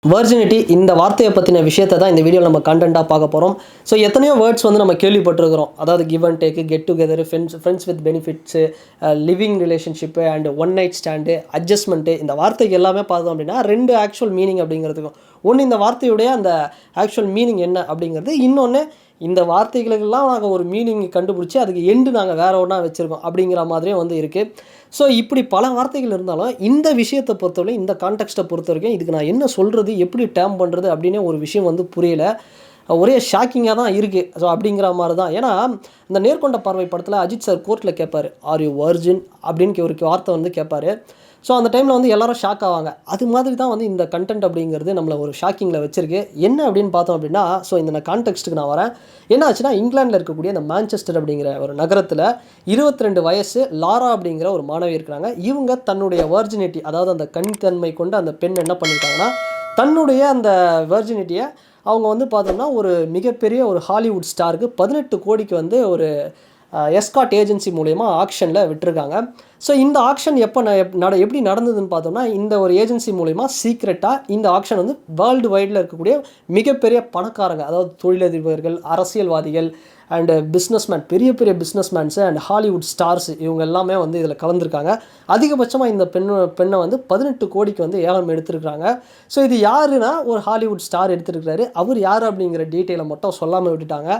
Virginity இந்த வார்த்தையை பற்றின விஷயத்தை தான் இந்த வீடியோவில் நம்ம கண்டென்ட்டாக பார்க்க போகிறோம். ஸோ எத்தனையோ வேர்ட்ஸ் வந்து நம்ம கேள்விப்பட்டிருக்கிறோம். அதாவது give and take, get together, friends with benefits, living relationship and one night stand, adjustment. இந்த வார்த்தைக்கு எல்லாமே பார்த்தோம் அப்படின்னா ரெண்டு ஆக்சுவல் மீனிங் அப்படிங்கிறதுக்கும் ஒன்று இந்த வார்த்தையுடைய அந்த ஆக்சுவல் மீனிங் என்ன அப்படிங்கிறது, இன்னொன்று இந்த வார்த்தைகளுக்கெல்லாம் நாங்கள் ஒரு மீனிங் கண்டுபிடிச்சி அதுக்கு எண்டு நாங்கள் வேறு ஒன்றா வச்சுருக்கோம் அப்படிங்கிற மாதிரியும் வந்து இருக்குது. ஸோ இப்படி பல வார்த்தைகள் இருந்தாலும் இந்த விஷயத்தை பொறுத்தவரை, இந்த கான்டெக்ஸ்ட்டை பொறுத்த வரைக்கும் இதுக்கு நான் என்ன சொல்கிறது, எப்படி டேம் பண்ணுறது அப்படின்னு ஒரு விஷயம் வந்து புரியல. ஒரே ஷாக்கிங்காக தான் இருக்குது. ஸோ அப்படிங்கிற மாதிரி தான். ஏன்னா இந்த நேர்கொண்ட பார்வை படத்தில் அஜித் சார் கோர்ட்டில் கேட்பார், ஆர் யூ வர்ஜின் அப்படின்னு ஒரு வார்த்தை வந்து கேட்பார். ஸோ அந்த டைமில் வந்து எல்லோரும் ஷாக் ஆவாங்க. அது மாதிரி தான் வந்து இந்த கண்டென்ட் அப்படிங்கிறது நம்மளை ஒரு ஷாக்கிங்கில் வச்சுருக்கு. என்ன அப்படின்னு பார்த்தோம் அப்படின்னா, ஸோ இந்த கான்டெக்ஸ்ட்டுக்கு நான் வரேன். என்ன ஆச்சுன்னா, இங்கிலாண்டில் இருக்கக்கூடிய இந்த மான்செஸ்டர் அப்படிங்கிற ஒரு நகரத்தில் 22 வயசு லாரா அப்படிங்கிற ஒரு மாணவி இருக்கிறாங்க. இவங்க தன்னுடைய வர்ஜினிட்டி, அதாவது அந்த கன்னித்தன்மை கொண்டு அந்த பெண் என்ன பண்ணியிருக்காங்கன்னா, தன்னுடைய அந்த வர்ஜினிட்டியை அவங்க வந்து பார்த்தோம்னா ஒரு மிகப்பெரிய ஒரு ஹாலிவுட் ஸ்டாருக்கு 18 கோடிக்கு வந்து ஒரு எஸ்காட் ஏஜென்சி மூலயமா ஆக்ஷனில் விட்டுருக்காங்க. ஸோ இந்த ஆக்ஷன் எப்படி நடந்ததுன்னு பார்த்தோம்னா, இந்த ஒரு ஏஜென்சி மூலயமா சீக்ரெட்டாக இந்த ஆக்ஷன் வந்து வேர்ல்டு வைடில் இருக்கக்கூடிய மிகப்பெரிய பணக்காரங்க, அதாவது தொழிலதிபர்கள், அரசியல்வாதிகள் அண்டு பிஸ்னஸ்மேன், பெரிய பெரிய பிஸ்னஸ்மேன்ஸு அண்ட் ஹாலிவுட் ஸ்டார்ஸ், இவங்க எல்லாமே வந்து இதில் கலந்துருக்காங்க. அதிகபட்சமாக இந்த பெண்ணை வந்து 18 கோடிக்கு வந்து ஏலம் எடுத்திருக்கிறாங்க. ஸோ இது யாருன்னா, ஒரு ஹாலிவுட் ஸ்டார் எடுத்துருக்கிறாரு. அவர் யார் அப்படிங்கிற டீட்டெயிலை மட்டும் சொல்லாமல் விட்டுட்டாங்க.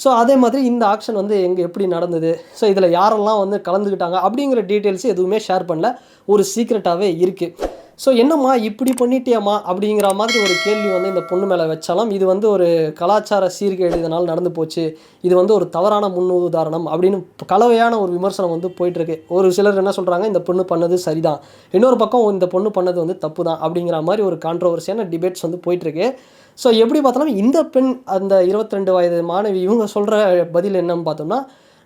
ஸோ அதே மாதிரி இந்த ஆக்ஷன் வந்து எப்படி நடந்தது, ஸோ இதில் யாரெல்லாம் வந்து கலந்துக்கிட்டாங்க அப்படிங்கிற டீட்டெயில்ஸ் எதுவுமே ஷேர் பண்ணல. ஒரு சீக்ரெட்டாகவே இருக்குது. ஸோ என்னம்மா இப்படி பண்ணிட்டியாம்மா அப்படிங்கிற மாதிரி ஒரு கேள்வி வந்து இந்த பொண்ணு மேலே வச்சாலும், இது வந்து ஒரு கலாச்சார சீர்கேடு இதனால் நடந்து போச்சு, இது வந்து ஒரு தவறான உதாரணம் அப்படின்னு கலவையான ஒரு விமர்சனம் வந்து போயிட்டுருக்கு. ஒரு சிலர் என்ன சொல்கிறாங்க, இந்த பொண்ணு பண்ணது சரிதான், இன்னொரு பக்கம் இந்த பொண்ணு பண்ணது வந்து தப்பு தான் அப்படிங்கிற மாதிரி ஒரு கான்ட்ரவர்சியான டிபேட்ஸ் வந்து போயிட்டுருக்கு. ஸோ எப்படி பார்த்தாலும் இந்த பெண், அந்த 22 வயது மாணவி, இவங்க சொல்கிற பதில் என்னன்னு பார்த்தோம்னா,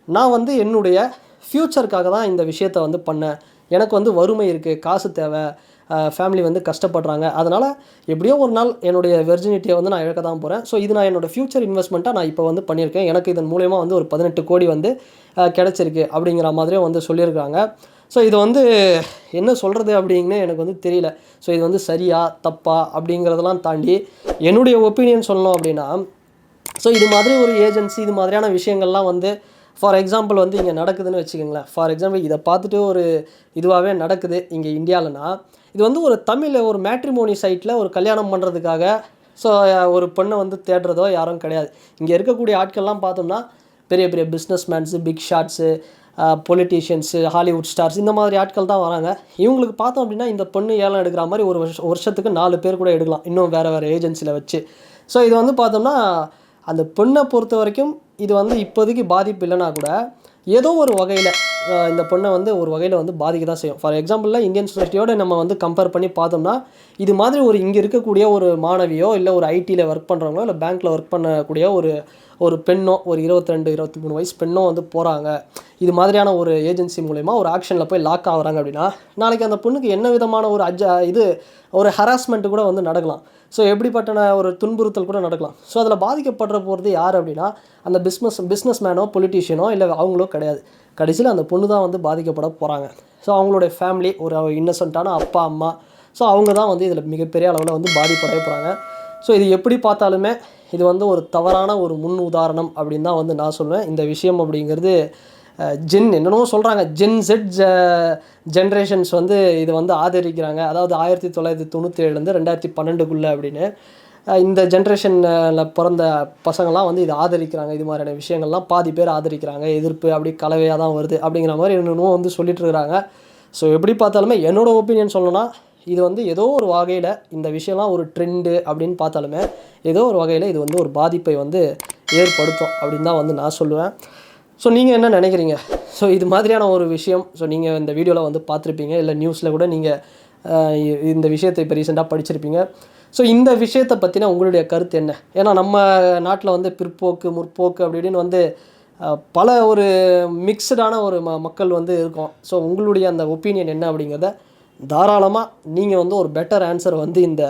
நான் வந்து என்னுடைய ஃப்யூச்சருக்காக தான் இந்த விஷயத்தை வந்து பண்ணேன். எனக்கு வந்து வறுமை இருக்குது, காசு தேவை, ஃபேமிலி வந்து கஷ்டப்படுறாங்க, அதனால் எப்படியோ ஒரு நாள் என்னுடைய வெர்ஜினிட்டியை வந்து நான் இழக்க தான் போகிறேன். ஸோ இது நான் என்னோடய ஃப்யூச்சர் இன்வெஸ்ட்மெண்ட்டாக நான் இப்போ வந்து பண்ணியிருக்கேன். எனக்கு இதன் மூலயமா வந்து ஒரு 18 கோடி வந்து கிடச்சிருக்கு அப்படிங்கிற மாதிரியும் வந்து சொல்லியிருக்காங்க. ஸோ இது வந்து என்ன சொல்கிறது அப்படிங்கன்னு எனக்கு வந்து தெரியல. ஸோ இது வந்து சரியா தப்பா அப்படிங்கிறதெல்லாம் தாண்டி என்னுடைய ஒப்பீனியன் சொல்லணும் அப்படின்னா, ஸோ இது மாதிரி ஒரு ஏஜென்சி, இது மாதிரியான விஷயங்கள்லாம் வந்து ஃபார் எக்ஸாம்பிள் வந்து இங்கே நடக்குதுன்னு வச்சுக்கோங்களேன். ஃபார் எக்ஸாம்பிள் இதை பார்த்துட்டு ஒரு இதுவாகவே நடக்குது இங்கே இந்தியாவிலனா, இது வந்து ஒரு ஒரு மேட்ரிமோனி சைட்டில் ஒரு கல்யாணம் பண்ணுறதுக்காக ஸோ ஒரு பெண்ணை வந்து தேடுறதோ யாரும் கிடையாது. இங்கே இருக்கக்கூடிய ஆட்கள்லாம் பார்த்தோம்னா பெரிய பெரிய businessmans, big shots, politicians, Hollywood stars, இந்த மாதிரி ஆட்கள் தான் வராங்க. இவங்களுக்கு பார்த்தோம் அப்படின்னா இந்த பொண்ணு ஏலம் எடுக்கிற மாதிரி ஒரு வருஷத்துக்கு 4 பேர் கூட எடுக்கலாம், இன்னும் வேறு ஏஜென்சியில் வச்சு. ஸோ இது வந்து பார்த்தோம்னா அந்த பெண்ணை பொறுத்த வரைக்கும் இது வந்து இப்போதைக்கு பாதிப்பு இல்லைனா கூட ஏதோ ஒரு வகையில் இந்த பொண்ணை வந்து ஒரு வகையில் வந்து பாதிக்க தான் செய்யும். ஃபார் எக்ஸாம்பிளில் இந்தியன் சொசைட்டியோடு நம்ம வந்து கம்பேர் பண்ணி பார்த்தோம்னா, இது மாதிரி ஒரு இங்கே இருக்கக்கூடிய ஒரு மாணவியோ, இல்லை ஒரு ஐடியில் ஒர்க் பண்ணுறவங்களோ, இல்லை பேங்க்கில் ஒர்க் பண்ணக்கூடிய ஒரு பெண்ணோ, ஒரு 22, 23 வயசு பெண்ணோ வந்து போகிறாங்க, இது மாதிரியான ஒரு ஏஜென்சி மூலயமா ஒரு ஆக்ஷனில் போய் லாக் ஆகுறாங்க அப்படின்னா, நாளைக்கு அந்த பொண்ணுக்கு என்ன விதமான ஒரு ஹராஸ்மெண்ட்டு கூட வந்து நடக்கலாம். ஸோ எப்படிப்பட்ட ஒரு துன்புறுத்தல் கூட நடக்கலாம். ஸோ அதில் பாதிக்கப்படுற போகிறது யார் அப்படின்னா, அந்த பிஸ்னஸ் மேனோ, பொலிட்டீஷியனோ இல்லை அவங்களோ கிடையாது. கடைசியில் அந்த பொண்ணு தான் வந்து பாதிக்கப்பட போகிறாங்க. ஸோ அவங்களுடைய ஃபேமிலி, ஒரு இன்னசென்ட்டான அப்பா அம்மா, ஸோ அவங்க தான் வந்து இதில் மிகப்பெரிய அளவில் வந்து பாதிப்படைய போகிறாங்க. ஸோ இது எப்படி பார்த்தாலுமே இது வந்து ஒரு தவறான ஒரு உதாரணம் அப்படின்னு தான் வந்து நான் சொல்லுவேன். இந்த விஷயம் அப்படிங்கிறது என்னென்னோ சொல்கிறாங்க, ஜென்செட் ஜென்ரேஷன்ஸ் வந்து இதை வந்து ஆதரிக்கிறாங்க. அதாவது 1997லேருந்து 2012க்குள்ளே அப்படின்னு இந்த ஜென்ரேஷனில் பிறந்த பசங்கள்லாம் வந்து இதை ஆதரிக்கிறாங்க. இது மாதிரியான விஷயங்கள்லாம் பாதி பேர் ஆதரிக்கிறாங்க, எதிர்ப்பு அப்படி கலவையாக தான் வருது அப்படிங்கிற மாதிரி என்னென்னோ வந்து சொல்லிட்டு இருக்கிறாங்க. ஸோ எப்படி பார்த்தாலுமே என்னோடய ஒப்பீனியன் சொல்லணும்னா, இது வந்து ஏதோ ஒரு வகையில் இந்த விஷயம்லாம் ஒரு ட்ரெண்டு அப்படின்னு பார்த்தாலுமே ஏதோ ஒரு வகையில் இது வந்து ஒரு பாதிப்பை வந்து ஏற்படுத்தும் அப்படின்னு தான் வந்து நான் சொல்லுவேன். ஸோ நீங்கள் என்ன நினைக்கிறீங்க? ஸோ இது மாதிரியான ஒரு விஷயம், ஸோ நீங்கள் இந்த வீடியோவில் வந்து பார்த்துருப்பீங்க, இல்லை நியூஸில் கூட நீங்கள் இந்த விஷயத்தை இப்போ ரீசெண்டாக படிச்சிருப்பீங்க. ஸோ இந்த விஷயத்தை பற்றின உங்களுடைய கருத்து என்ன? ஏன்னா நம்ம நாட்டில் வந்து பிற்போக்கு, முற்போக்கு அப்படி இப்படின்னு வந்து பல ஒரு மிக்சடான ஒரு மக்கள் வந்து இருக்கோம். ஸோ உங்களுடைய அந்த ஒப்பீனியன் என்ன அப்படிங்கிறத தாராளமாக நீங்கள் வந்து ஒரு பெட்டர் ஆன்சர் வந்து இந்த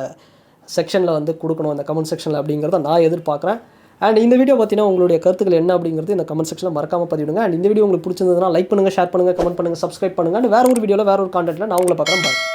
செக்ஷனில் வந்து கொடுக்கணும், இந்த கமெண்ட் செக்ஷனில் அப்படிங்கிறத நான் எதிர்பார்க்குறேன். அண்ட் இந்த வீடியோ பார்த்தீங்கன்னா உங்களுடைய கருத்துக்கள் என்ன அப்படிங்கிறது இந்த கமெண்ட் செக்ஷனில் மறக்காமல் பதிவிடுங்க. அண்ட் இந்த வீடியோ உங்களுக்கு பிடிச்சிருந்ததுன்னா லைக் பண்ணுங்கள், ஷேர் பண்ணுங்கள், கமெண்ட் பண்ணுங்கள், சப்ஸ்கிரைப் பண்ணுங்கள். அண்ட் வேறு ஒரு வீடியோவில் வேறு ஒரு கான்டென்ட்டில் நான் உங்களை பார்க்குறேன். பாய்.